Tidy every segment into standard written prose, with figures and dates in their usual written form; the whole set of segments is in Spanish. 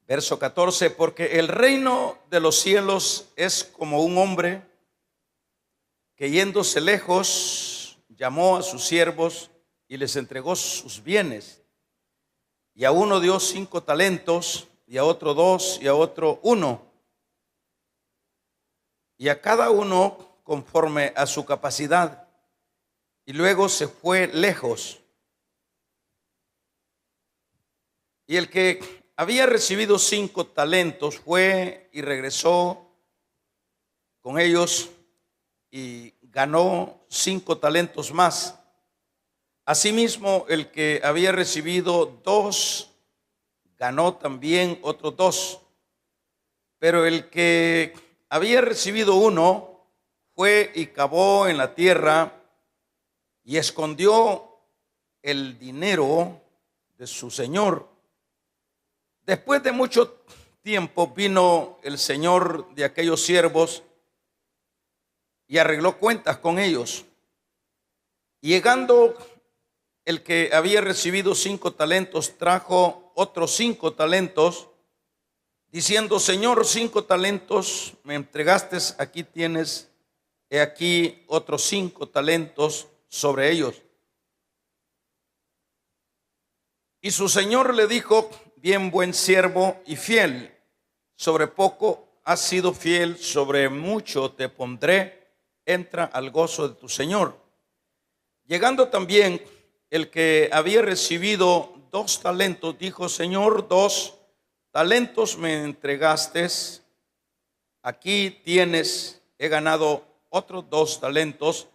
Verso 14, porque el reino de los cielos es como un hombre que yéndose lejos llamó a sus siervos y les entregó sus bienes. Y a uno dio 5 talentos, y a otro 2, y a otro 1, y a cada uno conforme a su capacidad. Y luego se fue lejos. Y el que había recibido 5 talentos fue y regresó con ellos y ganó 5 talentos más. Asimismo, el que había recibido 2 ganó también otros 2. Pero el que había recibido 1 fue y cavó en la tierra y escondió el dinero de su señor. Después de mucho tiempo vino el señor de aquellos siervos y arregló cuentas con ellos. Y llegando el que había recibido 5 talentos, trajo otros 5 talentos, diciendo: Señor, 5 talentos me entregaste, aquí tienes, he aquí otros 5 talentos sobre ellos. Y su señor le dijo: bien, buen siervo y fiel, sobre poco has sido fiel, sobre mucho te pondré, entra al gozo de tu señor. Llegando también el que había recibido 2 talentos, dijo: Señor, 2 talentos me entregaste, aquí tienes, he ganado otros 2 talentos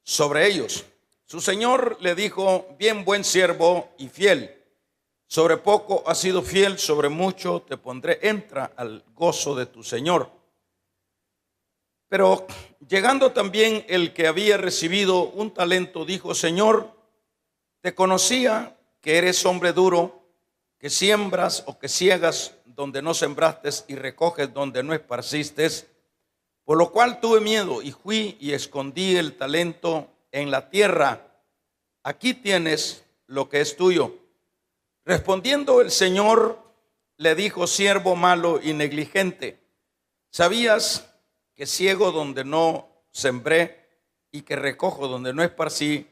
sobre ellos. Su señor le dijo: bien, buen siervo y fiel, sobre poco has sido fiel, sobre mucho te pondré, entra al gozo de tu señor. Pero llegando también el que había recibido 1 talento, dijo: Señor, te conocía que eres hombre duro, que siembras o que ciegas donde no sembraste y recoges donde no esparciste, por lo cual tuve miedo y fui y escondí el talento en la tierra. Aquí tienes lo que es tuyo. Respondiendo el Señor le dijo: siervo malo y negligente, ¿sabías que ciego donde no sembré y que recojo donde no esparcí?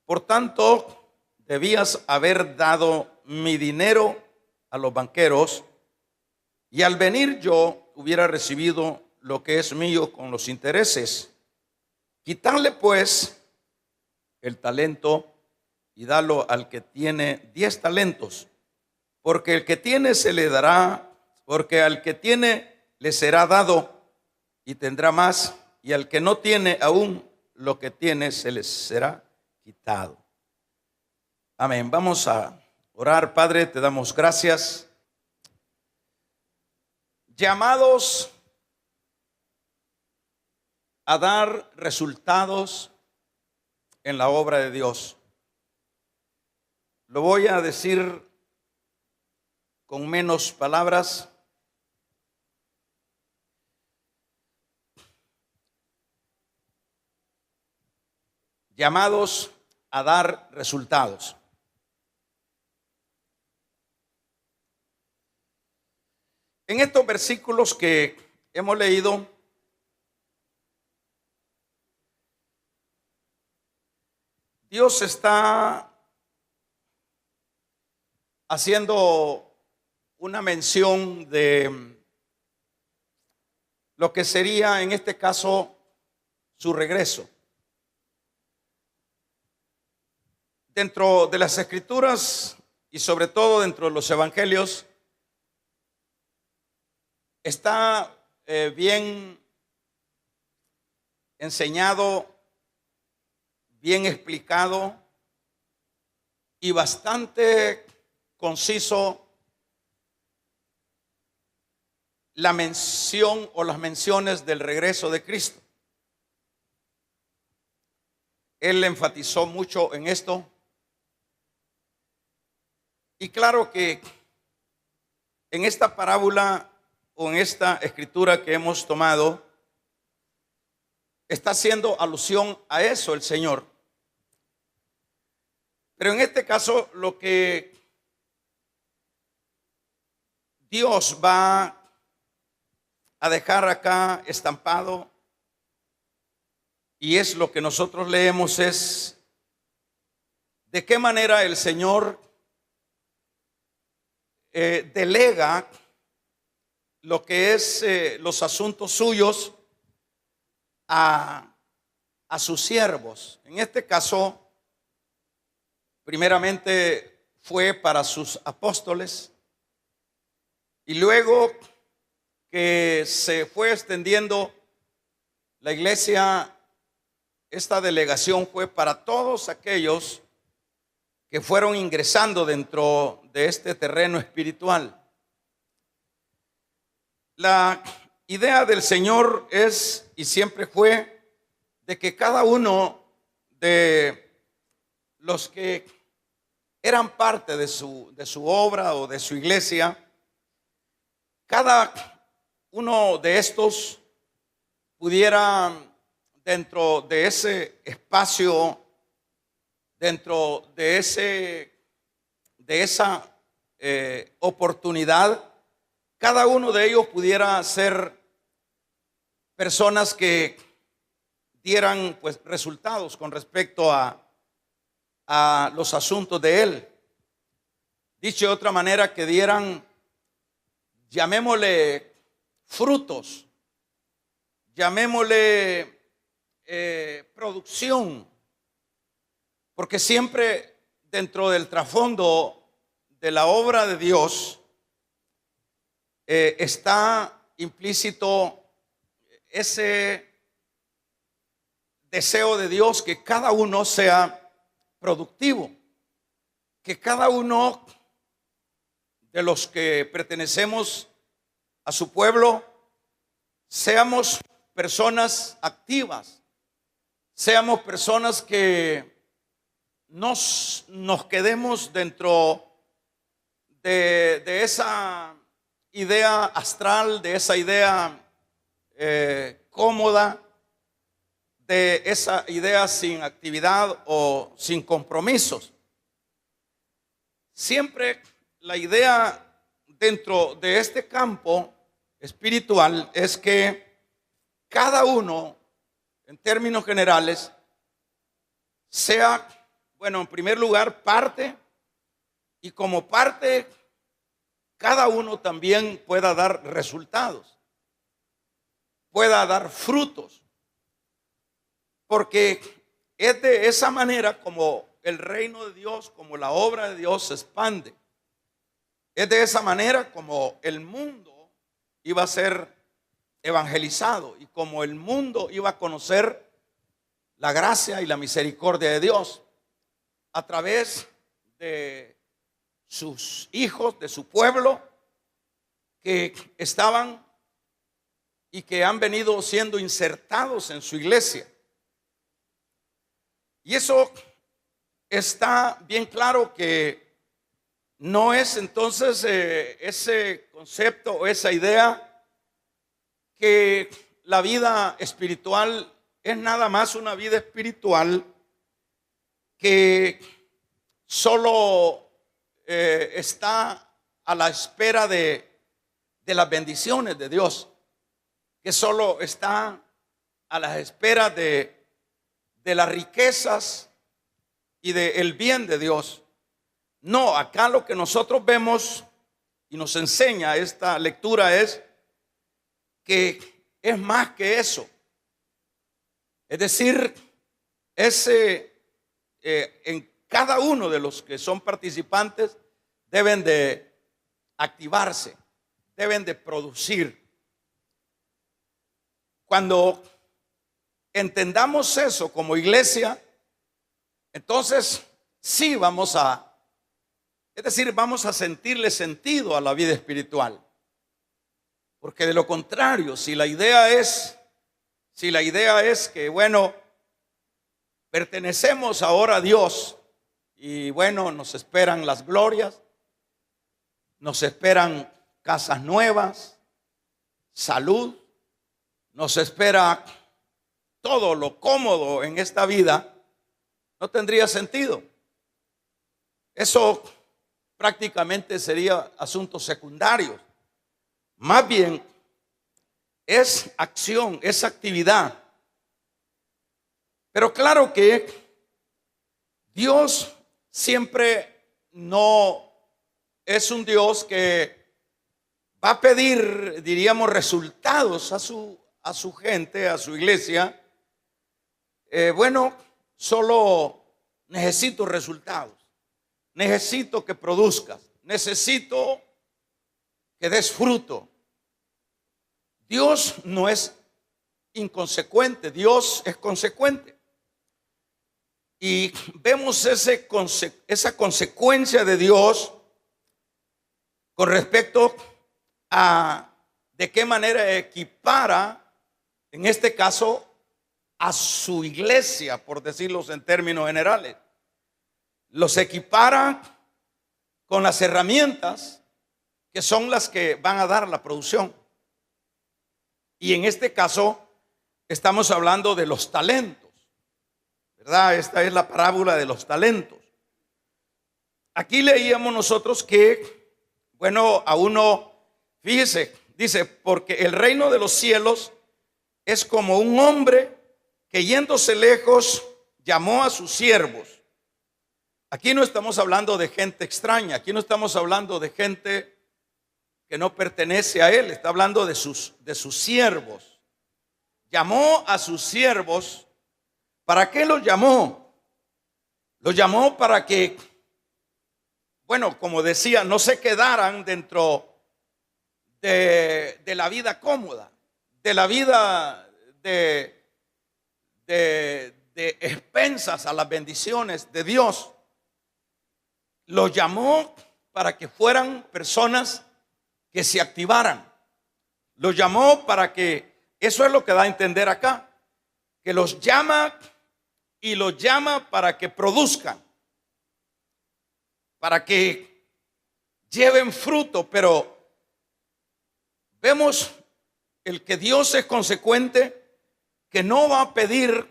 Por tanto, debías haber dado mi dinero a los banqueros, y al venir yo hubiera recibido lo que es mío con los intereses. Quitarle pues el talento y dalo al que tiene 10 talentos, porque el que tiene se le dará, porque al que tiene le será dado y tendrá más, y al que no tiene aún lo que tiene se le será quitado. Amén. Vamos a orar. Padre, te damos gracias. Llamados a dar resultados en la obra de Dios. Lo voy a decir con menos palabras. Llamados a dar resultados. En estos versículos que hemos leído, Dios está haciendo una mención de lo que sería en este caso su regreso. Dentro de las Escrituras y sobre todo dentro de los Evangelios está bien enseñado, bien explicado y bastante conciso la mención o las menciones del regreso de Cristo. Él enfatizó mucho en esto. Y claro que en esta parábola o en esta escritura que hemos tomado, está haciendo alusión a eso el Señor. Pero en este caso lo que Dios va a dejar acá estampado, y es lo que nosotros leemos, es de qué manera el Señor delega lo que es los asuntos suyos a sus siervos. En este caso, primeramente fue para sus apóstoles, y luego que se fue extendiendo la iglesia, esta delegación fue para todos aquellos que fueron ingresando dentro de este terreno espiritual. La idea del Señor es y siempre fue de que cada uno de los que eran parte de su obra o de su iglesia, cada uno de estos pudiera, dentro de ese espacio, dentro de esa oportunidad, cada uno de ellos pudiera ser personas que dieran pues resultados con respecto a los asuntos de él. Dicho de otra manera, que dieran, llamémosle, frutos, llamémosle producción, porque siempre dentro del trasfondo de la obra de Dios está implícito ese deseo de Dios, que cada uno sea productivo, que cada uno de los que pertenecemos a su pueblo seamos personas activas, seamos personas que nos quedemos dentro de esa idea astral, de esa idea cómoda, de esa idea sin actividad o sin compromisos. Siempre la idea dentro de este campo espiritual es que cada uno, en términos generales, sea, bueno, en primer lugar, parte, y como parte, cada uno también pueda dar resultados, pueda dar frutos, porque es de esa manera como el reino de Dios, como la obra de Dios se expande. Es de esa manera como el mundo iba a ser evangelizado y como el mundo iba a conocer la gracia y la misericordia de Dios a través de sus hijos, de su pueblo, que estaban y que han venido siendo insertados en su iglesia. Y eso está bien claro, que no es entonces ese concepto o esa idea que la vida espiritual es nada más una vida espiritual que solo está a la espera de las bendiciones de Dios, que solo está a la espera de las riquezas y del bien de Dios. No, acá lo que nosotros vemos y nos enseña esta lectura es que es más que eso. Es decir, en cada uno de los que son participantes deben de activarse, deben de producir. Cuando entendamos eso como iglesia, entonces sí vamos a sentirle sentido a la vida espiritual. Porque de lo contrario, si la idea es que, bueno, pertenecemos ahora a Dios y bueno, nos esperan las glorias, nos esperan casas nuevas, salud, nos espera todo lo cómodo en esta vida, no tendría sentido. Eso prácticamente sería asuntos secundarios. Más bien es acción, es actividad. Pero claro que Dios siempre no es un Dios que va a pedir, diríamos, resultados a su gente, a su iglesia. Bueno, solo necesito resultados, necesito que produzcas, necesito que des fruto. Dios no es inconsecuente, Dios es consecuente. Y vemos esa consecuencia de Dios con respecto a de qué manera equipara, en este caso, a su iglesia, por decirlo en términos generales. Los equipara con las herramientas que son las que van a dar la producción. Y en este caso estamos hablando de los talentos, ¿verdad? Esta es la parábola de los talentos. Aquí leíamos nosotros que, bueno, a uno, fíjese, dice, porque el reino de los cielos es como un hombre que yéndose lejos llamó a sus siervos. Aquí no estamos hablando de gente extraña, aquí no estamos hablando de gente que no pertenece a él, está hablando de sus siervos. Llamó a sus siervos. ¿Para qué los llamó? Los llamó para que, bueno, como decía, no se quedaran dentro de la vida cómoda, de la vida de expensas a las bendiciones de Dios. Los llamó para que fueran personas que se activaran. Los llamó para que, eso es lo que da a entender acá, que los llama y los llama para que produzcan, para que lleven fruto. Pero vemos el que Dios es consecuente, que no va a pedir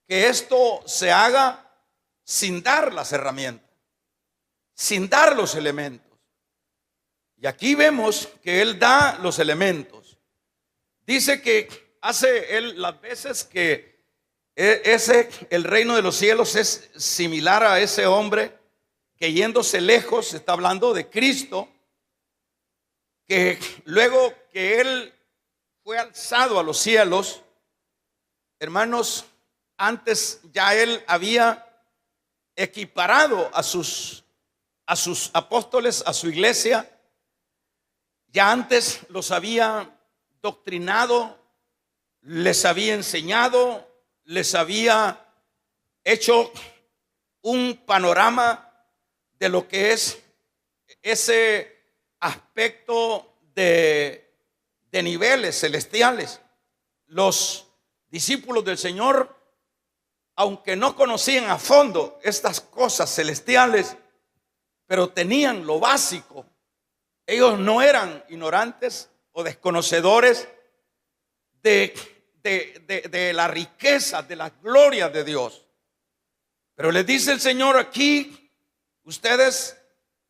que esto se haga sin dar las herramientas, sin dar los elementos. Y aquí vemos que Él da los elementos. Dice que hace Él las veces que el reino de los cielos es similar a ese hombre que yéndose lejos, está hablando de Cristo, que luego que Él fue alzado a los cielos, hermanos, antes ya Él había equiparado a sus apóstoles, a su iglesia. Ya antes los había doctrinado, les había enseñado, les había hecho un panorama de lo que es ese aspecto de niveles celestiales. Los discípulos del Señor, aunque no conocían a fondo estas cosas celestiales, pero tenían lo básico. Ellos no eran ignorantes o desconocedores de la riqueza, de las glorias de Dios. Pero les dice el Señor aquí, ustedes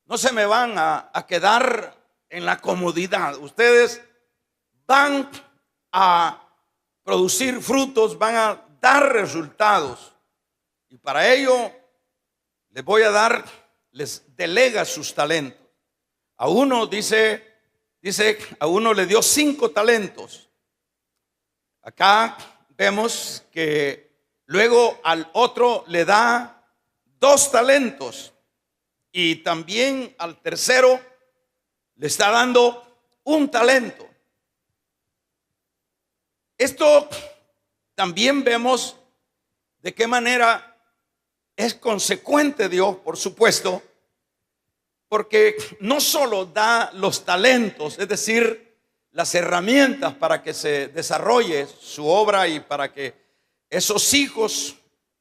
no se me van a quedar en la comodidad. Ustedes van a producir frutos, van a dar resultados. Y para ello les voy a dar, les delega sus talentos. A uno dice, a uno le dio 5 talentos. Acá vemos que luego al otro le da 2 talentos. Y también al tercero le está dando 1 talento. Esto también vemos de qué manera es consecuente Dios, por supuesto, porque no solo da los talentos, es decir, las herramientas para que se desarrolle su obra y para que esos hijos,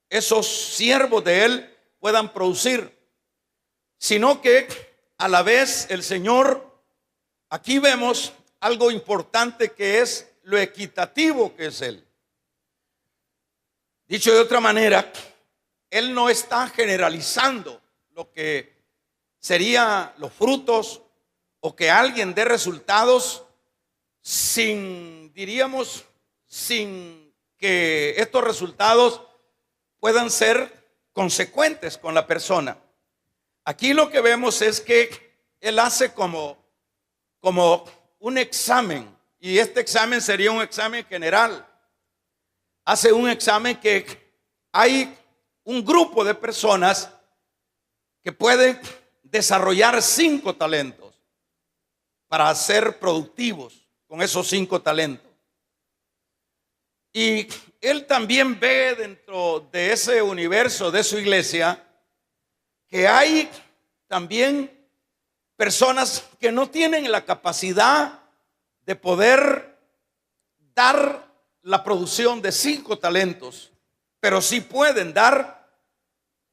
esos siervos de Él puedan producir, sino que a la vez el Señor, aquí vemos algo importante que es lo equitativo que es Él. Dicho de otra manera, Él no está generalizando lo que serían los frutos o que alguien dé resultados diríamos, sin que estos resultados puedan ser consecuentes con la persona. Aquí lo que vemos es que él hace como un examen, y este examen sería un examen general. Hace un examen que hay un grupo de personas que pueden desarrollar 5 talentos para ser productivos con esos 5 talentos. Y él también ve dentro de ese universo de su iglesia que hay también personas que no tienen la capacidad de poder dar la producción de 5 talentos, pero sí pueden dar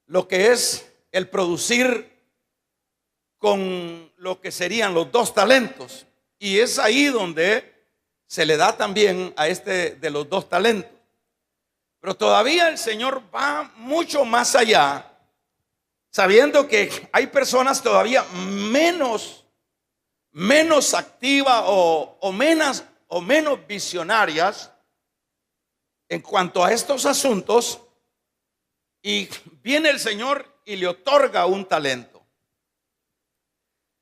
lo que es el producir con lo que serían los 2 talentos. Y es ahí donde se le da también a este de los 2 talentos. Pero todavía el Señor va mucho más allá, sabiendo que hay personas todavía menos activas o menos visionarias en cuanto a estos asuntos, y viene el Señor y le otorga un talento.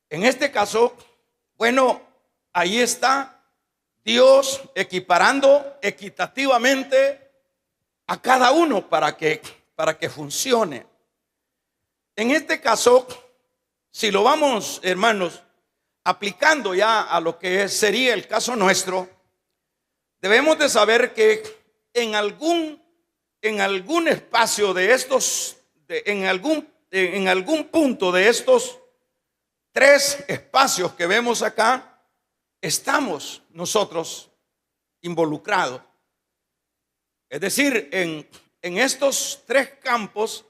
En este caso, bueno, ahí está Dios equiparando equitativamente a cada uno para que funcione. En este caso, si lo vamos, hermanos, aplicando ya a lo que sería el caso nuestro, debemos de saber que en algún espacio de estos, en algún punto de estos 3 espacios que vemos acá, estamos nosotros involucrados. Es decir, en estos 3 campos,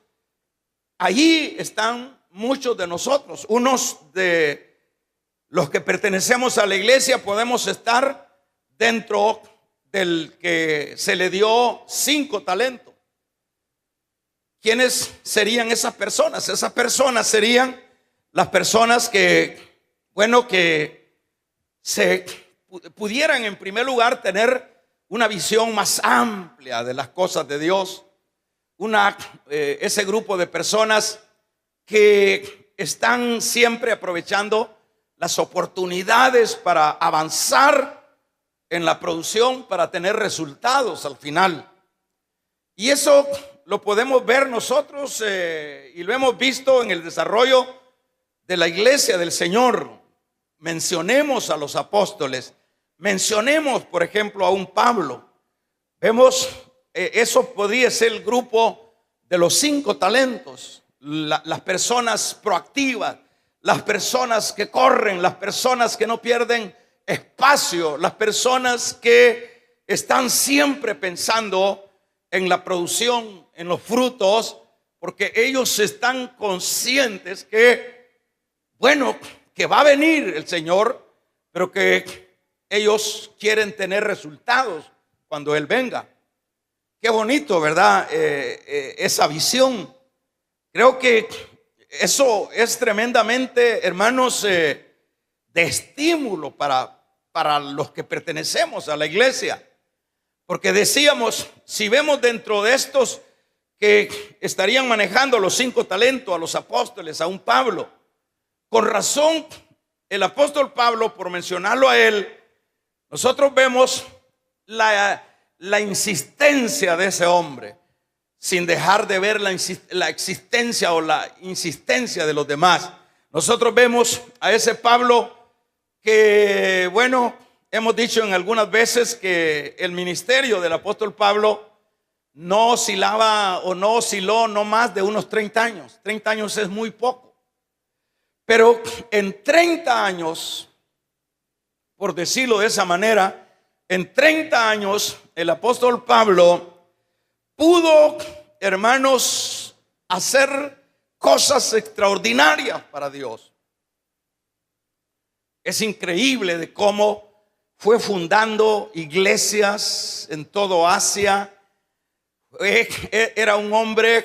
allí están muchos de nosotros. Unos de los que pertenecemos a la iglesia podemos estar dentro del que se le dio 5 talentos. ¿Quiénes serían esas personas? Esas personas serían las personas que, bueno, que se pudieran en primer lugar tener una visión más amplia de las cosas de Dios. Ese grupo de personas que están siempre aprovechando las oportunidades para avanzar en la producción, para tener resultados al final. Y eso lo podemos ver nosotros y lo hemos visto en el desarrollo de la iglesia del Señor. Mencionemos a los apóstoles, mencionemos por ejemplo a un Pablo. Vemos, eso podría ser el grupo de los 5 talentos. Las personas proactivas, las personas que corren, las personas que no pierden espacio, las personas que están siempre pensando en la producción, en los frutos, porque ellos están conscientes que, bueno, que va a venir el Señor, pero que ellos quieren tener resultados cuando Él venga. Qué bonito, ¿verdad? Esa visión. Creo que eso es tremendamente, hermanos, de estímulo para los que pertenecemos a la iglesia. Porque decíamos, si vemos dentro de estos que estarían manejando los 5 talentos, a los apóstoles, a un Pablo, con razón, el apóstol Pablo, por mencionarlo a él, nosotros vemos la insistencia de ese hombre, sin dejar de ver la existencia o la insistencia de los demás. Nosotros vemos a ese Pablo que, bueno, hemos dicho en algunas veces que el ministerio del apóstol Pablo no oscilaba o no osciló no más de unos 30 años. 30 años es muy poco. Pero en 30 años, por decirlo de esa manera, en 30 años el apóstol Pablo pudo, hermanos, hacer cosas extraordinarias para Dios. Es increíble de cómo fue fundando iglesias en todo Asia. Era un hombre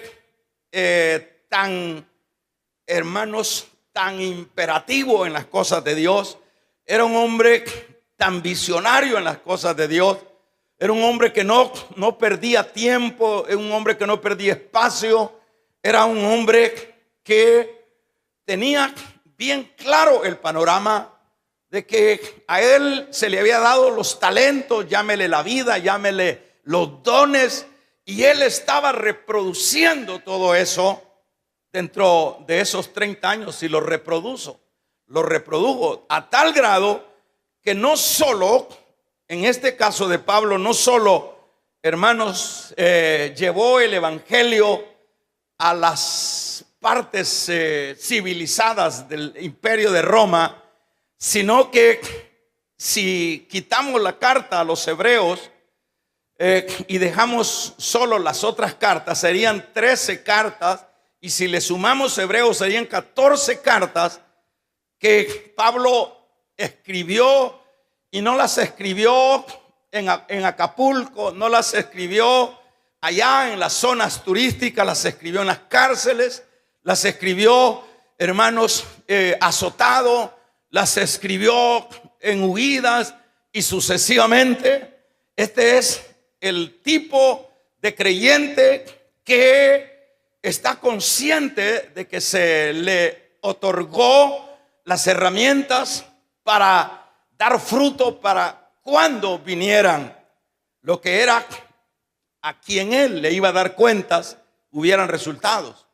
tan, hermanos, tan imperativo en las cosas de Dios. Era un hombre tan visionario en las cosas de Dios. Era un hombre que no perdía tiempo, era un hombre que no perdía espacio, era un hombre que tenía bien claro el panorama de que a él se le había dado los talentos, llámele la vida, llámele los dones, y él estaba reproduciendo todo eso dentro de esos 30 años y lo reprodujo a tal grado que no solo, en este caso de Pablo, no solo, hermanos, llevó el evangelio a las partes civilizadas del imperio de Roma, sino que si quitamos la carta a los hebreos y dejamos solo las otras cartas, serían 13 cartas, y si le sumamos hebreos serían 14 cartas que Pablo escribió, y no las escribió en Acapulco, no las escribió allá en las zonas turísticas, las escribió en las cárceles, las escribió, hermanos, azotado, las escribió en huidas y sucesivamente. Este es el tipo de creyente que está consciente de que se le otorgó las herramientas para dar fruto para cuando vinieran lo que era a quien él le iba a dar cuentas, hubieran resultados.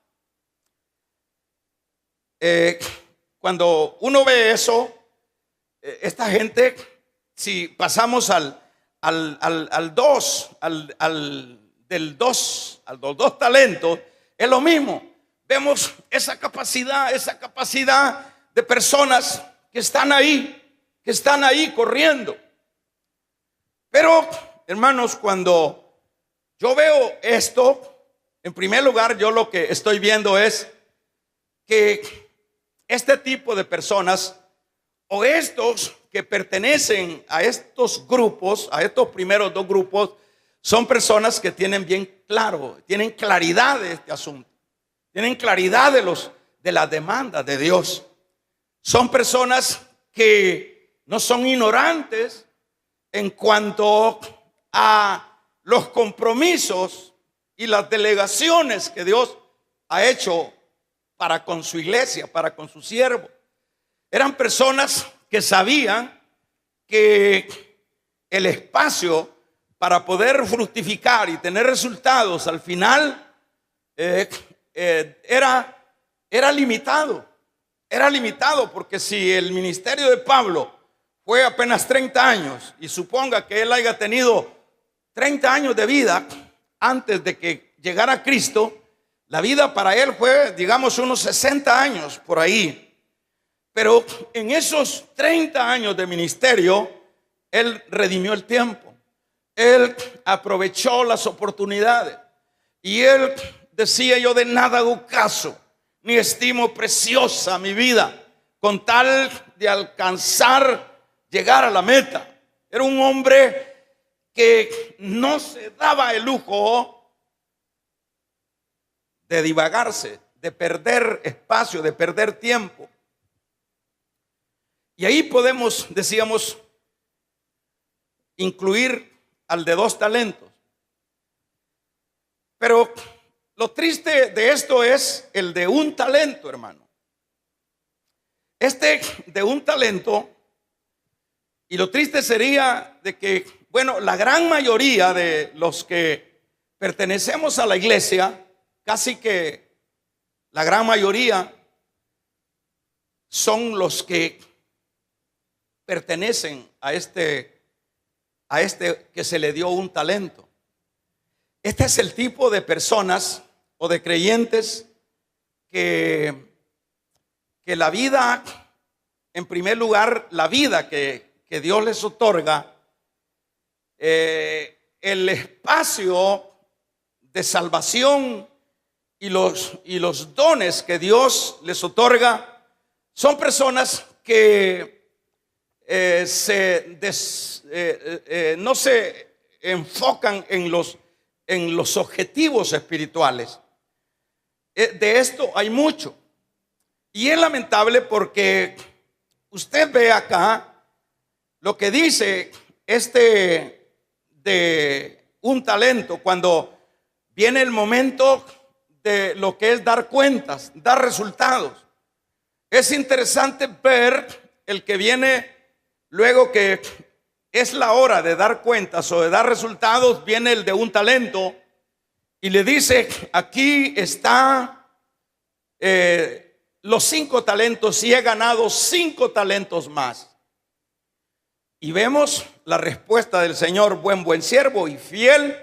Cuando uno ve eso, esta gente, si pasamos del 2 a los 2 talentos, es lo mismo. Vemos esa capacidad de personas que están ahí corriendo. Pero, hermanos, cuando yo veo esto, en primer lugar, yo lo que estoy viendo es que este tipo de personas, o estos que pertenecen a estos grupos, a estos primeros 2 grupos, son personas que tienen bien claro, tienen claridad de este asunto, tienen claridad de las demandas de Dios. Son personas que no son ignorantes en cuanto a los compromisos y las delegaciones que Dios ha hecho para con su iglesia, para con su siervo. Eran personas que sabían que el espacio para poder fructificar y tener resultados al final era limitado. Era limitado porque si el ministerio de Pablo fue apenas 30 años, y suponga que él haya tenido 30 años de vida antes de que llegara a Cristo, la vida para él fue, digamos, unos 60 años por ahí. Pero en esos 30 años de ministerio, él redimió el tiempo. Él aprovechó las oportunidades. Y él decía: yo de nada hago caso, ni estimo preciosa mi vida, con tal de alcanzar, llegar a la meta. Era un hombre que no se daba el lujo de divagarse, de perder espacio, de perder tiempo. Y ahí podemos, decíamos, incluir al de 2 talentos. Pero lo triste de esto es el de 1 talento, hermano. Este de 1 talento, y lo triste sería de que, bueno, la gran mayoría de los que pertenecemos a la iglesia, casi que la gran mayoría, son los que pertenecen a este que se le dio 1 talento. Este es el tipo de personas o de creyentes que la vida, en primer lugar, la vida que Dios les otorga, el espacio de salvación y los dones que Dios les otorga, son personas que no se enfocan en los objetivos espirituales. De esto hay mucho, y es lamentable porque usted ve acá lo que dice de un talento cuando viene el momento de lo que es dar cuentas, dar resultados. Es interesante ver el que viene luego que es la hora de dar cuentas o de dar resultados, viene el de un talento y le dice: aquí está los 5 talentos y he ganado 5 talentos más. Y vemos la respuesta del Señor: buen siervo y fiel,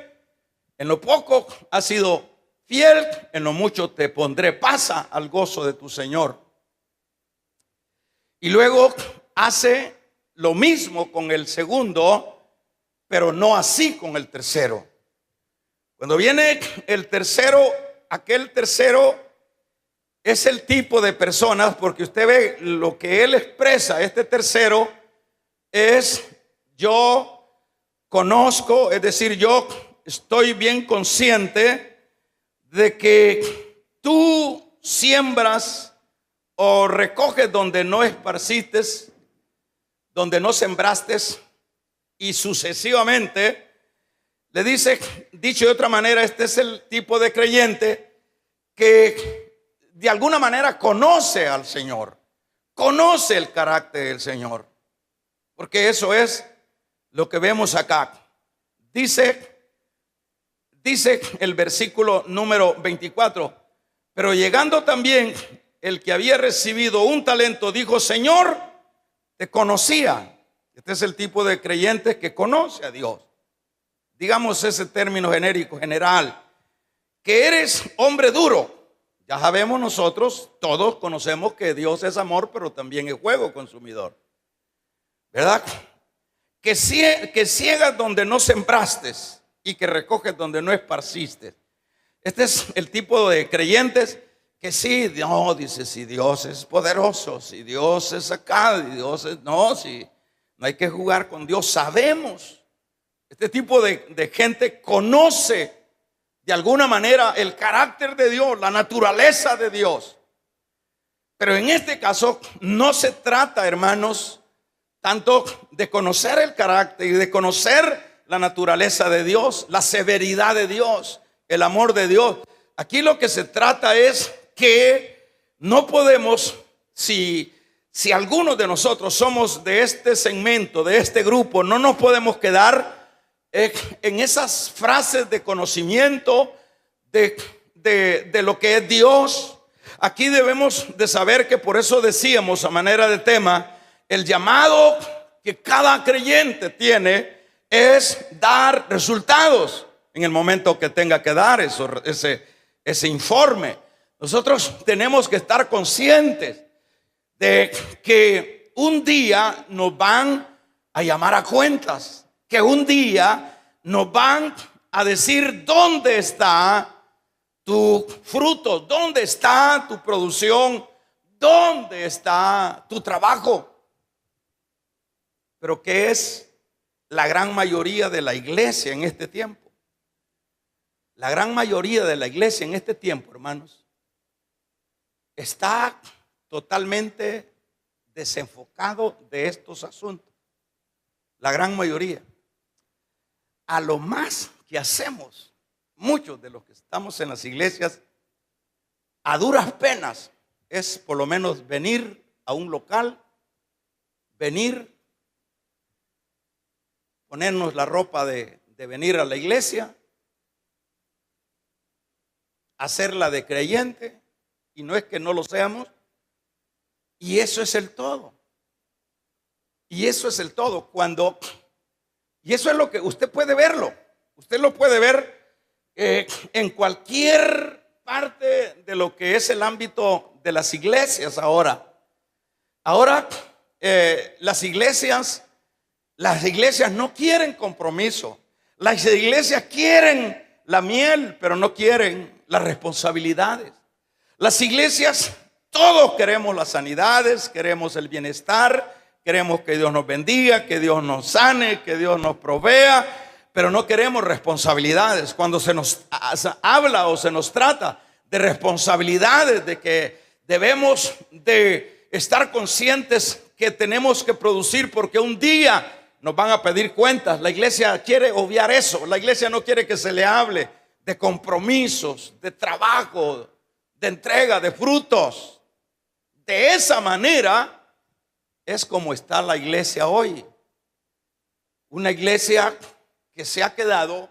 en lo poco has sido fiel, en lo mucho te pondré, pasa al gozo de tu Señor. Y luego hace lo mismo con el segundo, pero no así con el tercero. Cuando viene el tercero, aquel tercero es el tipo de personas, porque usted ve lo que él expresa, este tercero es: yo conozco, es decir, yo estoy bien consciente de que tú siembras o recoges donde no esparciste, donde no sembraste, y sucesivamente. Le dice, dicho de otra manera, este es el tipo de creyente que de alguna manera conoce al Señor, conoce el carácter del Señor, porque eso es lo que vemos acá. Dice el versículo número 24: pero llegando también el que había recibido un talento, dijo: Señor, te conocía. Este es el tipo de creyente que conoce a Dios. Digamos ese término genérico, general, que eres hombre duro. Ya sabemos nosotros, todos conocemos que Dios es amor, pero también es fuego consumidor, ¿verdad? Que ciegas donde no sembraste y que recoges donde no esparciste. Este es el tipo de creyentes que sí, no, dice, si Dios es poderoso, si Dios es acá, si Dios es, no, si no hay que jugar con Dios, sabemos. Este tipo de gente conoce de alguna manera el carácter de Dios, la naturaleza de Dios. Pero en este caso no se trata, hermanos, tanto de conocer el carácter y de conocer la naturaleza de Dios, la severidad de Dios, el amor de Dios. Aquí lo que se trata es que no podemos, si algunos de nosotros somos de este segmento, de este grupo, no nos podemos quedar en esas frases de conocimiento de lo que es Dios. Aquí debemos de saber que, por eso decíamos a manera de tema, el llamado que cada creyente tiene es dar resultados en el momento que tenga que dar ese informe. Nosotros tenemos que estar conscientes de que un día nos van a llamar a cuentas, que un día nos van a decir dónde está tu fruto, dónde está tu producción, dónde está tu trabajo. Pero ¿qué es la gran mayoría de la iglesia en este tiempo? La gran mayoría de la iglesia en este tiempo, hermanos, está totalmente desenfocado de estos asuntos. La gran mayoría. A lo más que hacemos, muchos de los que estamos en las iglesias, a duras penas, es por lo menos venir a un local, venir, ponernos la ropa de venir a la iglesia, hacerla de creyente, y no es que no lo seamos, y eso es el todo. Y eso es el todo. Y eso es lo que usted puede verlo. Usted lo puede ver en cualquier parte de lo que es el ámbito de las iglesias ahora. Ahora las iglesias no quieren compromiso. Las iglesias quieren la miel, pero no quieren las responsabilidades. Las iglesias, todos queremos las sanidades, queremos el bienestar, queremos que Dios nos bendiga, que Dios nos sane, que Dios nos provea, pero no queremos responsabilidades. Cuando se nos habla o se nos trata de responsabilidades, de que debemos de estar conscientes que tenemos que producir porque un día nos van a pedir cuentas. La iglesia quiere obviar eso. La iglesia no quiere que se le hable de compromisos, de trabajo, de entrega, de frutos. De esa manera es como está la iglesia hoy. Una iglesia que se ha quedado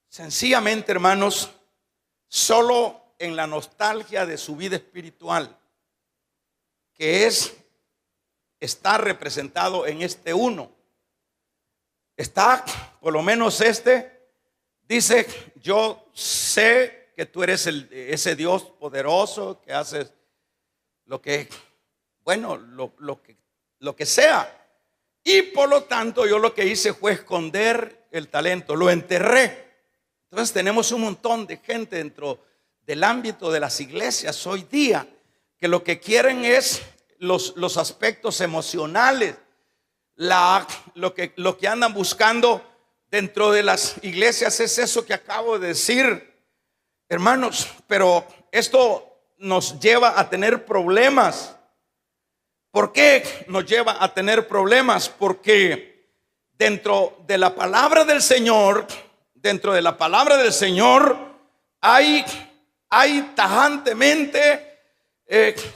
sencillamente, hermanos, solo en la nostalgia de su vida espiritual, que está representado en este uno. Está, por lo menos dice: yo sé que tú eres ese Dios poderoso que haces lo que, bueno, lo que sea. Y por lo tanto yo lo que hice fue esconder el talento, lo enterré. Entonces tenemos un montón de gente dentro del ámbito de las iglesias hoy día que lo que quieren es los aspectos emocionales, lo que andan buscando dentro de las iglesias es eso que acabo de decir, hermanos. Pero esto nos lleva a tener problemas. ¿Por qué nos lleva a tener problemas? Porque dentro de la palabra del Señor, hay tajantemente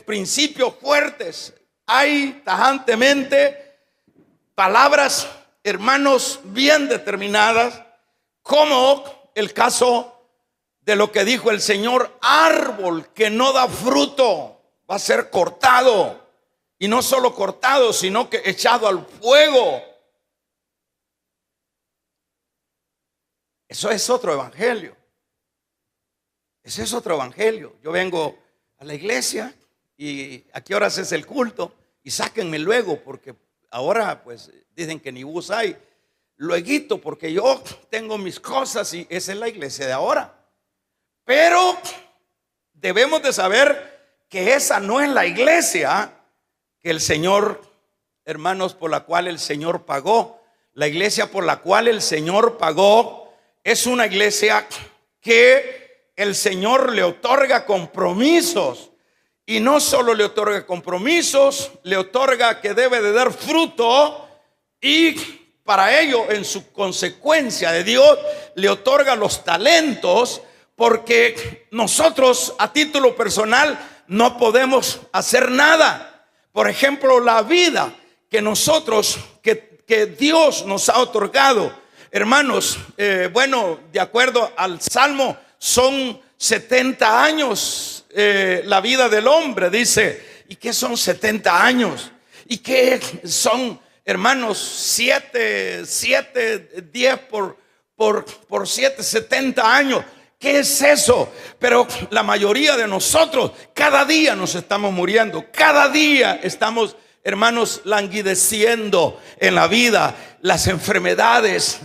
principios fuertes, hay tajantemente palabras, hermanos, bien determinadas, como el caso de lo que dijo el Señor: árbol que no da fruto va a ser cortado. Y no solo cortado, sino que echado al fuego. Eso es otro evangelio. Ese es otro evangelio. Yo vengo a la iglesia y ¿a qué horas es el culto? Y sáquenme luego, porque ahora pues dicen que ni bus hay. Lueguito, porque yo tengo mis cosas y esa es la iglesia de ahora. Pero debemos de saber que esa no es la iglesia que el Señor, hermanos, por la cual el Señor pagó. La iglesia por la cual el Señor pagó es una iglesia que el Señor le otorga compromisos. Y no solo le otorga compromisos, le otorga que debe de dar fruto. Y para ello, en su consecuencia de Dios, le otorga los talentos. Porque nosotros a título personal no podemos hacer nada. Por ejemplo, la vida que nosotros, que Dios nos ha otorgado, hermanos, bueno, de acuerdo al Salmo, son 70 años la vida del hombre, dice. ¿Y qué son 70 años? ¿Y qué son, hermanos, 10 por 7, 70 años? ¿Qué es eso? Pero la mayoría de nosotros cada día nos estamos muriendo. Cada día estamos, hermanos, languideciendo en la vida. Las enfermedades,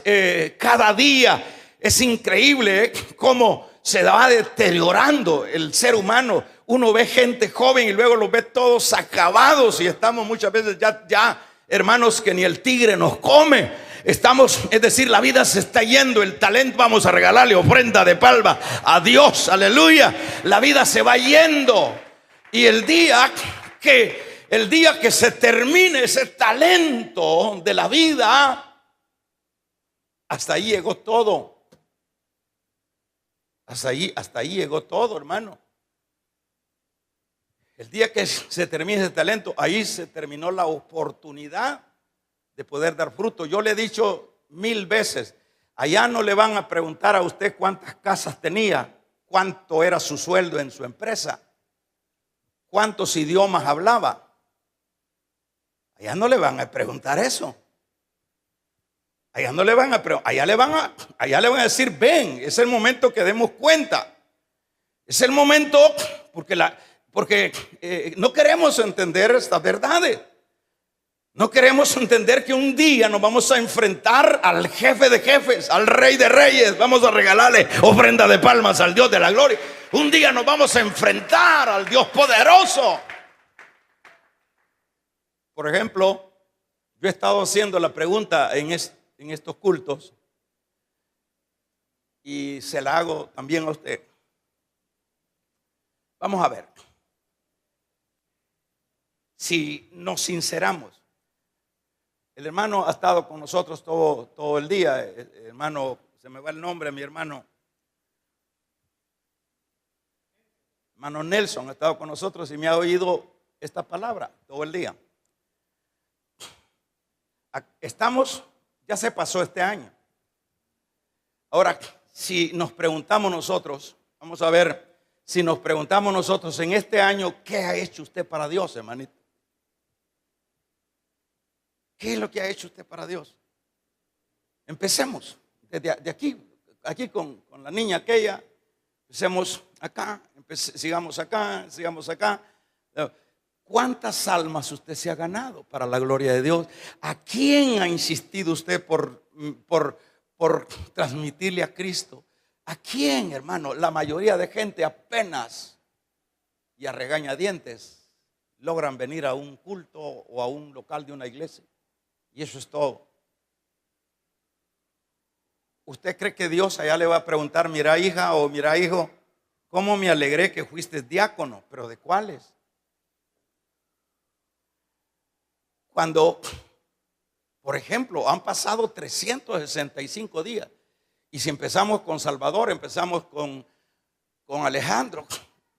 cada día. Es increíble cómo se va deteriorando el ser humano. Uno ve gente joven y luego los ve todos acabados. Y estamos muchas veces ya, hermanos, que ni el tigre nos come. Estamos, es decir, la vida se está yendo. El talento, vamos a regalarle ofrenda de palma a Dios, aleluya. La vida se va yendo. Y el día que se termine ese talento de la vida, hasta ahí llegó todo. Hasta ahí llegó todo, hermano. El día que se termine ese talento, ahí se terminó la oportunidad de poder dar fruto. Yo le he dicho 1000 veces, allá no le van a preguntar a usted cuántas casas tenía, cuánto era su sueldo en su empresa, cuántos idiomas hablaba. Allá no le van a preguntar eso. Allá no le van a preguntar, allá le van a decir: ven, es el momento que demos cuenta. Es el momento, porque no queremos entender estas verdades. No queremos entender que un día nos vamos a enfrentar al jefe de jefes, al rey de reyes. Vamos a regalarle ofrenda de palmas al Dios de la gloria. Un día nos vamos a enfrentar al Dios poderoso. Por ejemplo, yo he estado haciendo la pregunta en estos cultos y se la hago también a usted. Vamos a ver. si nos sinceramos. El hermano ha estado con nosotros todo el día. El hermano, se me va el nombre, mi hermano Nelson ha estado con nosotros y me ha oído esta palabra todo el día. Estamos, ya se pasó este año. Ahora, si nos preguntamos nosotros, vamos a ver, si nos preguntamos nosotros en este año, ¿qué ha hecho usted para Dios, hermanito? ¿Qué es lo que ha hecho usted para Dios? Empecemos desde aquí con la niña aquella. Empecemos acá, sigamos acá, sigamos acá. ¿Cuántas almas usted se ha ganado para la gloria de Dios? ¿A quién ha insistido usted por transmitirle a Cristo? ¿A quién, hermano? La mayoría de gente apenas y a regañadientes logran venir a un culto o a un local de una iglesia. Y eso es todo. ¿Usted cree que Dios allá le va a preguntar, mira hija o mira hijo, cómo me alegré que fuiste diácono? ¿Pero de cuáles? Cuando, por ejemplo, han pasado 365 días. Y si empezamos con Salvador, empezamos con Alejandro,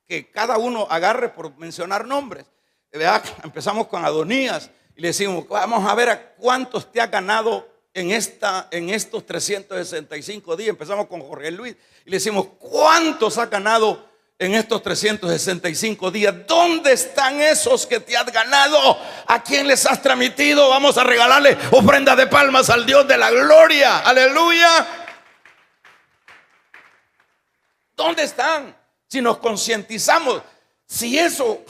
que cada uno agarre por mencionar nombres, ¿verdad? Empezamos con Adonías y le decimos, vamos a ver a cuántos te ha ganado en estos 365 días. Empezamos con Jorge Luis y le decimos, ¿cuántos ha ganado en estos 365 días? ¿Dónde están esos que te has ganado? ¿A quién les has transmitido? Vamos a regalarle ofrenda de palmas al Dios de la gloria. Aleluya. ¿Dónde están? Si nos concientizamos, si eso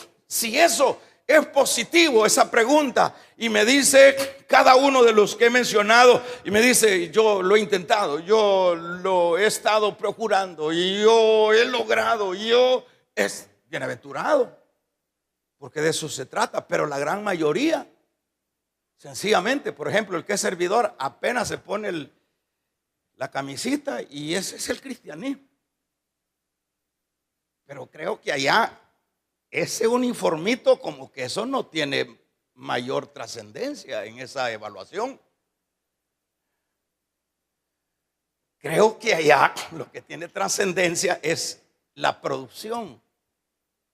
es positivo, esa pregunta, y me dice cada uno de los que he mencionado, y me dice, yo lo he intentado, yo lo he estado procurando, y yo he logrado, y yo es bienaventurado, porque de eso se trata. Pero la gran mayoría, sencillamente, por ejemplo, el que es servidor, apenas se pone la camisita, y ese es el cristianismo. Pero creo que allá ese uniformito, como que eso no tiene mayor trascendencia en esa evaluación. Creo que allá lo que tiene trascendencia es la producción,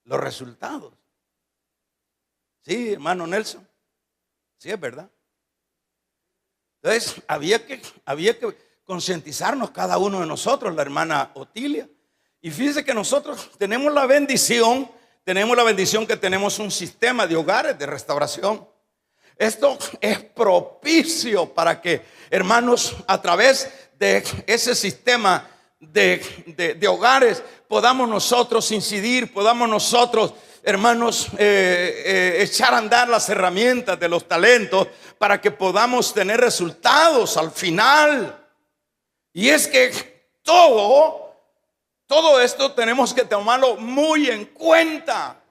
los resultados. Sí, hermano Nelson, sí es verdad. Entonces había que concientizarnos cada uno de nosotros, la hermana Otilia. Y fíjense que nosotros tenemos la bendición que tenemos un sistema de hogares de restauración. Esto es propicio para que, hermanos, a través de ese sistema de hogares podamos nosotros incidir, podamos nosotros, hermanos, echar a andar las herramientas de los talentos para que podamos tener resultados al final. Y es que todo esto tenemos que tomarlo muy en cuenta.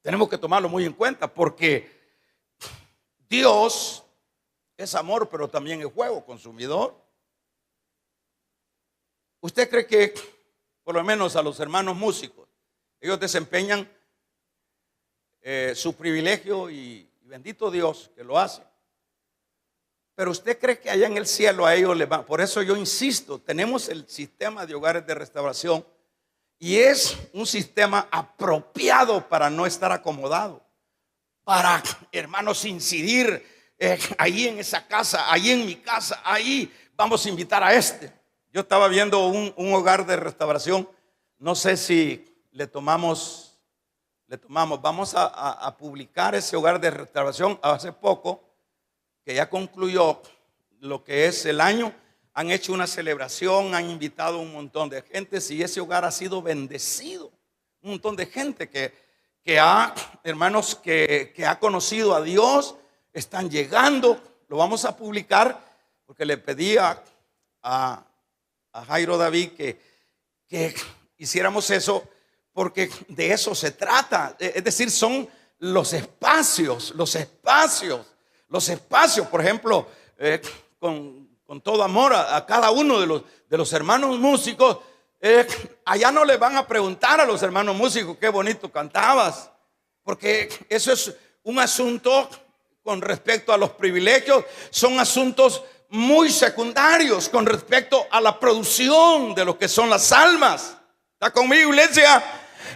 Tenemos que tomarlo muy en cuenta porque Dios es amor, pero también es fuego consumidor. ¿Usted cree que, por lo menos a los hermanos músicos, ellos desempeñan su privilegio y bendito Dios que lo hace? Pero usted cree que allá en el cielo a ellos les va. Por eso yo insisto, tenemos el sistema de hogares de restauración y es un sistema apropiado para no estar acomodado, para, hermanos, incidir ahí en esa casa, ahí en mi casa, ahí vamos a invitar a este. Yo estaba viendo un hogar de restauración, no sé si le tomamos, vamos a publicar ese hogar de restauración hace poco, que ya concluyó lo que es el año. Han hecho una celebración, han invitado a un montón de gente y ese hogar ha sido bendecido. Un montón de gente que ha, hermanos, que ha conocido a Dios, están llegando. Lo vamos a publicar porque le pedí a Jairo David que hiciéramos eso, porque de eso se trata. Es decir, son los espacios, por ejemplo, con todo amor a cada uno de los hermanos músicos. Allá no le van a preguntar a los hermanos músicos qué bonito cantabas. Porque eso es un asunto con respecto a los privilegios, son asuntos muy secundarios con respecto a la producción de lo que son las almas. ¿Está conmigo, iglesia?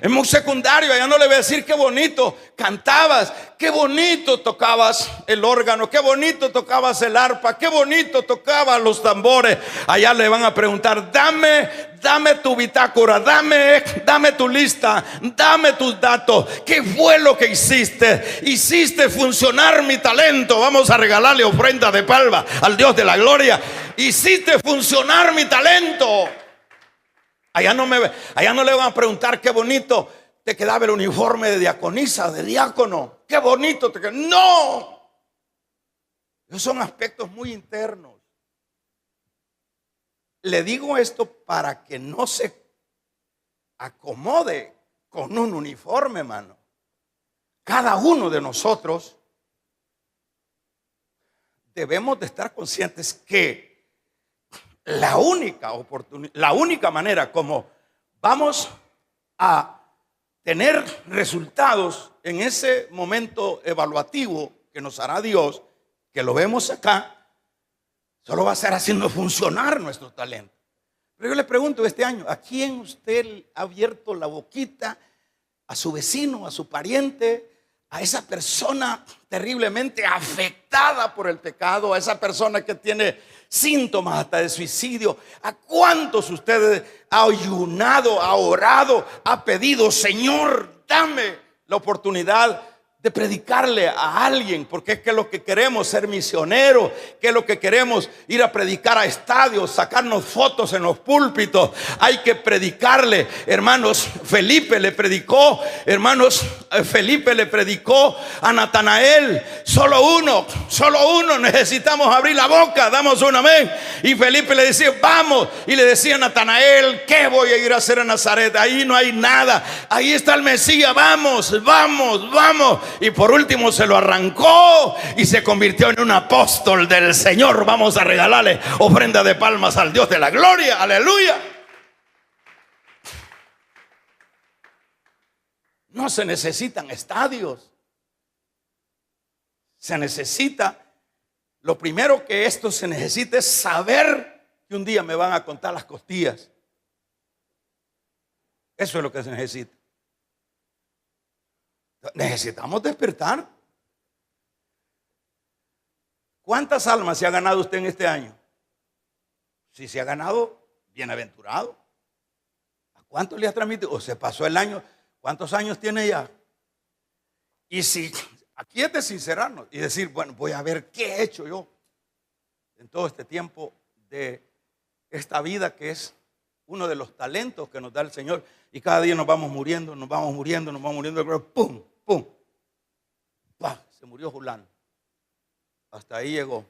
Es muy secundario. Allá no le voy a decir qué bonito cantabas, qué bonito tocabas el órgano, qué bonito tocabas el arpa, qué bonito tocabas los tambores. Allá le van a preguntar: dame tu bitácora, dame tu lista, dame tus datos. ¿Qué fue lo que hiciste? Hiciste funcionar mi talento. Vamos a regalarle ofrenda de palma al Dios de la gloria. Hiciste funcionar mi talento. Allá no le van a preguntar qué bonito te quedaba el uniforme de diaconisa, de diácono. Qué bonito te quedaba. No. Esos son aspectos muy internos. Le digo esto para que no se acomode con un uniforme, hermano. Cada uno de nosotros debemos de estar conscientes que la única manera como vamos a tener resultados en ese momento evaluativo que nos hará Dios, que lo vemos acá, solo va a ser haciendo funcionar nuestro talento. Pero yo le pregunto este año: ¿a quién usted ha abierto la boquita? ¿A su vecino, a su pariente, a esa persona terriblemente afectada por el pecado, a esa persona que tiene síntomas hasta de suicidio? ¿A cuántos ustedes ha ayunado, ha orado, ha pedido: Señor, dame la oportunidad de predicarle a alguien? Porque es que lo que queremos ser misioneros, que es lo que queremos ir a predicar a estadios, sacarnos fotos en los púlpitos. Hay que predicarle, hermanos. Felipe le predicó a Natanael. Solo uno necesitamos abrir la boca. Damos un amén. Y Felipe le decía: vamos. Y le decía a Natanael: ¿qué voy a ir a hacer a Nazaret? Ahí no hay nada, ahí está el Mesías. Vamos. Y por último se lo arrancó y se convirtió en un apóstol del Señor. Vamos a regalarle ofrenda de palmas al Dios de la gloria. Aleluya. No se necesitan estadios. Se necesita, lo primero que esto se necesita es saber que un día me van a contar las costillas. Eso es lo que se necesita. Necesitamos despertar. ¿Cuántas almas se ha ganado usted en este año? Si se ha ganado, bienaventurado. ¿A cuántos le ha transmitido? ¿O se pasó el año? ¿Cuántos años tiene ya? Y si aquí es de sincerarnos y decir: bueno, voy a ver qué he hecho yo en todo este tiempo de esta vida, que es uno de los talentos que nos da el Señor. Y cada día nos vamos muriendo. Pero ¡pum! ¡Pah! Se murió fulano. Hasta ahí llegó.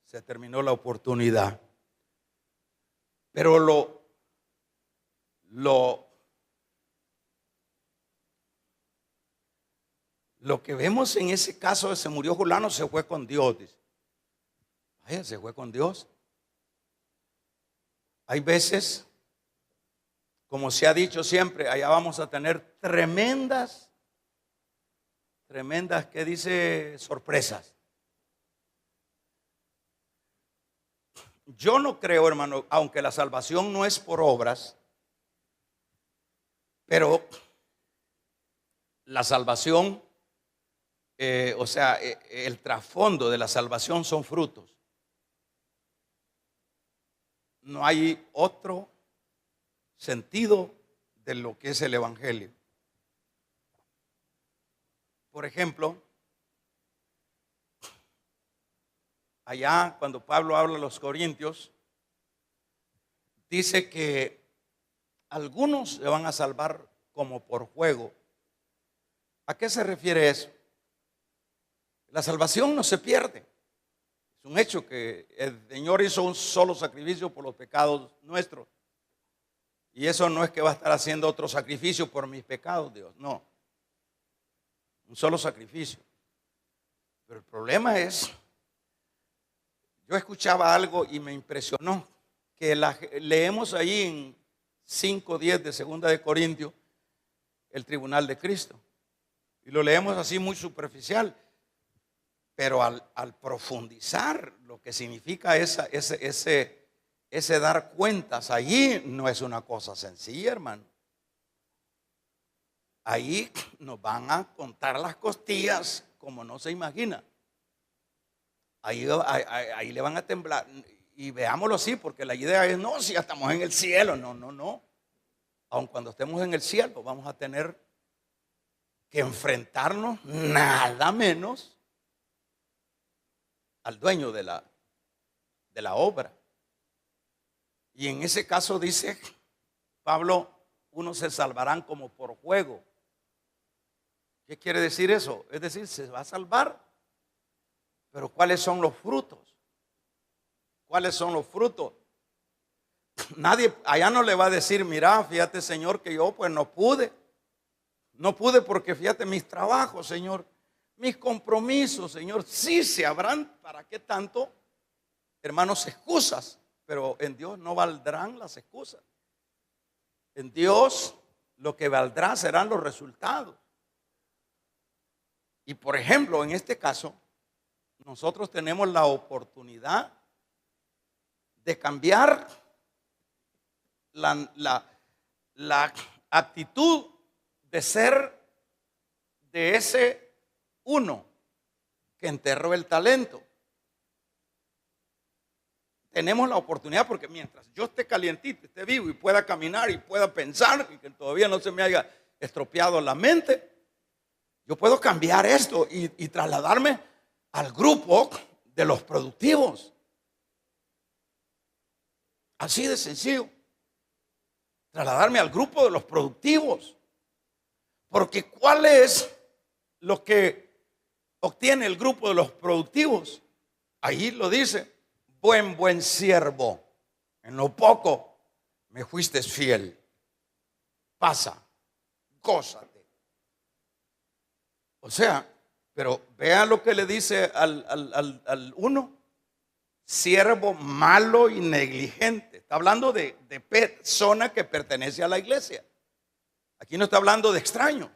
Se terminó la oportunidad. Pero lo que vemos en ese caso de se murió fulano, se fue con Dios. Dice: vaya, se fue con Dios. Hay veces, como se ha dicho siempre, allá vamos a tener tremendas, que dice, sorpresas. Yo no creo, hermano, aunque la salvación no es por obras, pero la salvación, el trasfondo de la salvación son frutos. No hay otro sentido de lo que es el evangelio. Por ejemplo, allá cuando Pablo habla a los corintios, dice que algunos se van a salvar como por juego. ¿A qué se refiere eso? La salvación no se pierde. Es un hecho que el Señor hizo un solo sacrificio por los pecados nuestros. Y eso no es que va a estar haciendo otro sacrificio por mis pecados, Dios. No. Un solo sacrificio. Pero el problema es, yo escuchaba algo y me impresionó, que leemos ahí en 5:10 de 2 de Corintios, el tribunal de Cristo. y lo leemos así muy superficial. Pero al profundizar lo que significa ese dar cuentas, allí no es una cosa sencilla, hermano. Ahí nos van a contar las costillas como no se imagina. Ahí le van a temblar. Y veámoslo así, porque la idea es, no, si ya estamos en el cielo. No. Aun cuando estemos en el cielo, vamos a tener que enfrentarnos nada menos al dueño de la obra. Y en ese caso dice Pablo, unos se salvarán como por juego. ¿Qué quiere decir eso? Es decir, se va a salvar. Pero ¿cuáles son los frutos? ¿Cuáles son los frutos? Nadie allá no le va a decir, mira, fíjate, Señor, que yo pues no pude. No pude porque fíjate mis trabajos, Señor. Mis compromisos, Señor, sí se habrán, ¿para qué tanto? Hermanos, excusas, pero en Dios no valdrán las excusas. En Dios lo que valdrá serán los resultados. Y por ejemplo, en este caso, nosotros tenemos la oportunidad de cambiar la actitud de ser de ese uno que enterró el talento. Tenemos la oportunidad porque mientras yo esté calientito, esté vivo y pueda caminar y pueda pensar y que todavía no se me haya estropeado la mente, yo puedo cambiar esto y trasladarme al grupo de los productivos. Así de sencillo. Trasladarme al grupo de los productivos. Porque ¿cuál es lo que obtiene el grupo de los productivos? Ahí lo dice, buen siervo, en lo poco me fuiste fiel, pasa, gózate. O sea, pero vea lo que le dice al uno, siervo malo y negligente. Está hablando de persona que pertenece a la iglesia. Aquí no está hablando de extraño.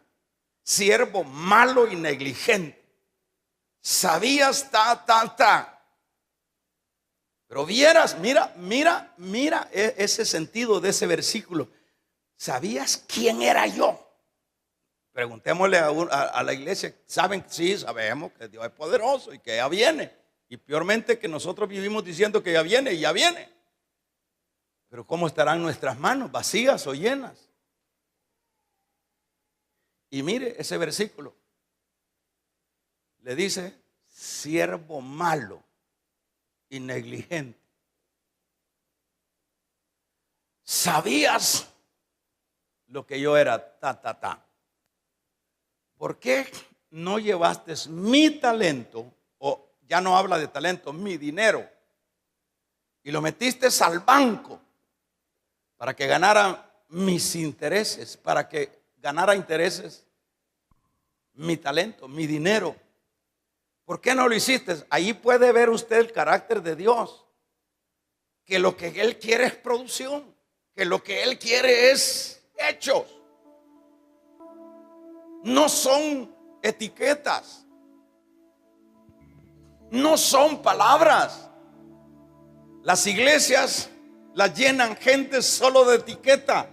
Siervo malo y negligente. Sabías pero vieras, mira ese sentido de ese versículo. ¿Sabías quién era yo? Preguntémosle a la iglesia. ¿Saben? Sí, sabemos que Dios es poderoso y que ya viene. Y peormente que nosotros vivimos diciendo que ya viene y ya viene. Pero ¿cómo estarán nuestras manos? ¿Vacías o llenas? Y mire ese versículo. Le dice, siervo malo y negligente. ¿Sabías lo que yo era? ¿Por qué no llevaste mi talento? O ya no habla de talento, mi dinero. Y lo metiste al banco para que ganara mis intereses, para que ganara intereses mi talento, mi dinero. ¿Por qué no lo hiciste? Ahí puede ver usted el carácter de Dios. Que lo que Él quiere es producción. Que lo que Él quiere es hechos. No son etiquetas. No son palabras. Las iglesias las llenan gente solo de etiqueta.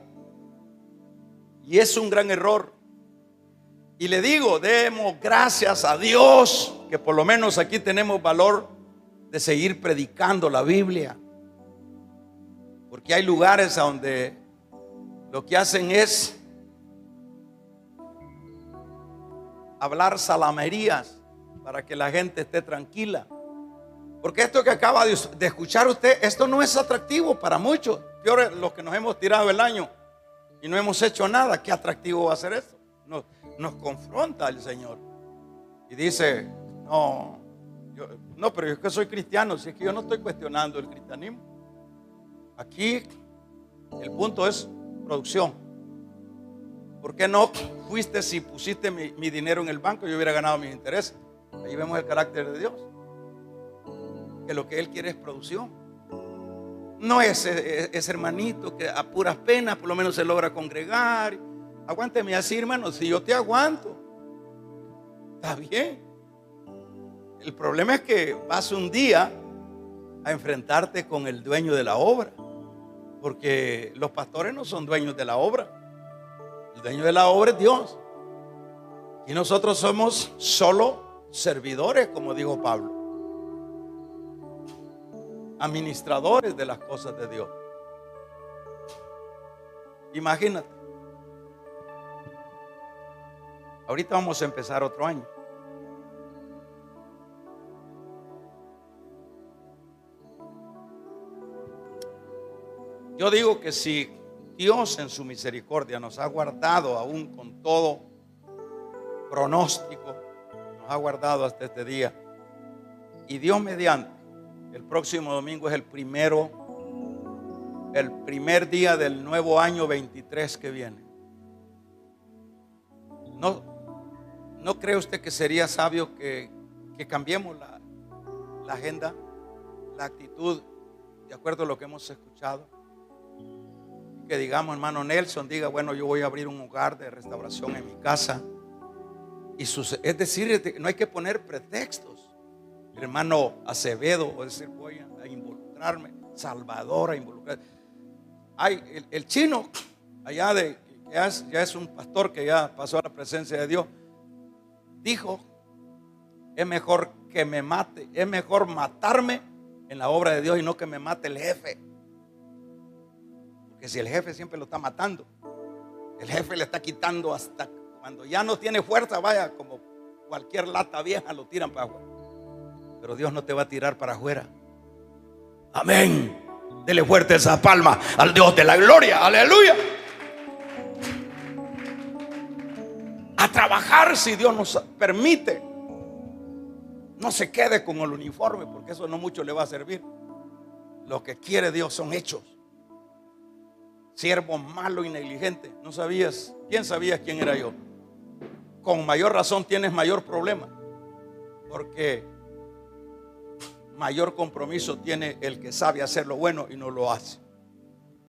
Y es un gran error. Y le digo, demos gracias a Dios que por lo menos aquí tenemos valor de seguir predicando la Biblia. Porque hay lugares donde lo que hacen es hablar salamerías para que la gente esté tranquila. Porque esto que acaba de escuchar usted, esto no es atractivo para muchos. Peor los que nos hemos tirado el año y no hemos hecho nada. ¿Qué atractivo va a ser esto? Nos confronta el Señor y dice, no, pero yo es que soy cristiano. Si es que yo no estoy cuestionando el cristianismo. Aquí el punto es producción. ¿Por qué no fuiste si pusiste mi dinero en el banco? Yo hubiera ganado mis intereses. Ahí vemos el carácter de Dios, que lo que Él quiere es producción. No es ese hermanito que a puras penas por lo menos se logra congregar. Aguánteme así, hermano. Si yo te aguanto, Está bien. El problema es que vas un día a enfrentarte con el dueño de la obra, porque los pastores no son dueños de la obra. El dueño de la obra es Dios, y nosotros somos solo servidores, como dijo Pablo, administradores de las cosas de Dios. Imagínate, ahorita vamos a empezar otro año. Yo digo que si Dios en su misericordia nos ha guardado aún con todo pronóstico, nos ha guardado hasta este día, y Dios mediante, el próximo domingo es el primer día del nuevo año 23 que viene. ¿No cree usted que sería sabio que cambiemos la agenda, la actitud, de acuerdo a lo que hemos escuchado? Que digamos, hermano Nelson, diga, bueno, yo voy a abrir un hogar de restauración en mi casa. Es decir, no hay que poner pretextos. El hermano Acevedo, o decir, voy a involucrarme. Salvador a involucrar. El chino, allá ya es un pastor que ya pasó a la presencia de Dios, dijo, es mejor que me mate, es mejor matarme en la obra de Dios y no que me mate el jefe. Porque si el jefe siempre lo está matando, el jefe le está quitando hasta cuando ya no tiene fuerza, vaya, como cualquier lata vieja lo tiran para afuera. Pero Dios no te va a tirar para afuera. Amén. Dele fuerte esa palma al Dios de la gloria. Aleluya. A trabajar si Dios nos permite. No se quede con el uniforme, porque eso no mucho le va a servir. Lo que quiere Dios son hechos. Siervo malo y negligente. ¿No sabías? ¿Quién sabía quién era yo? Con mayor razón tienes mayor problema, porque mayor compromiso tiene el que sabe hacer lo bueno y no lo hace.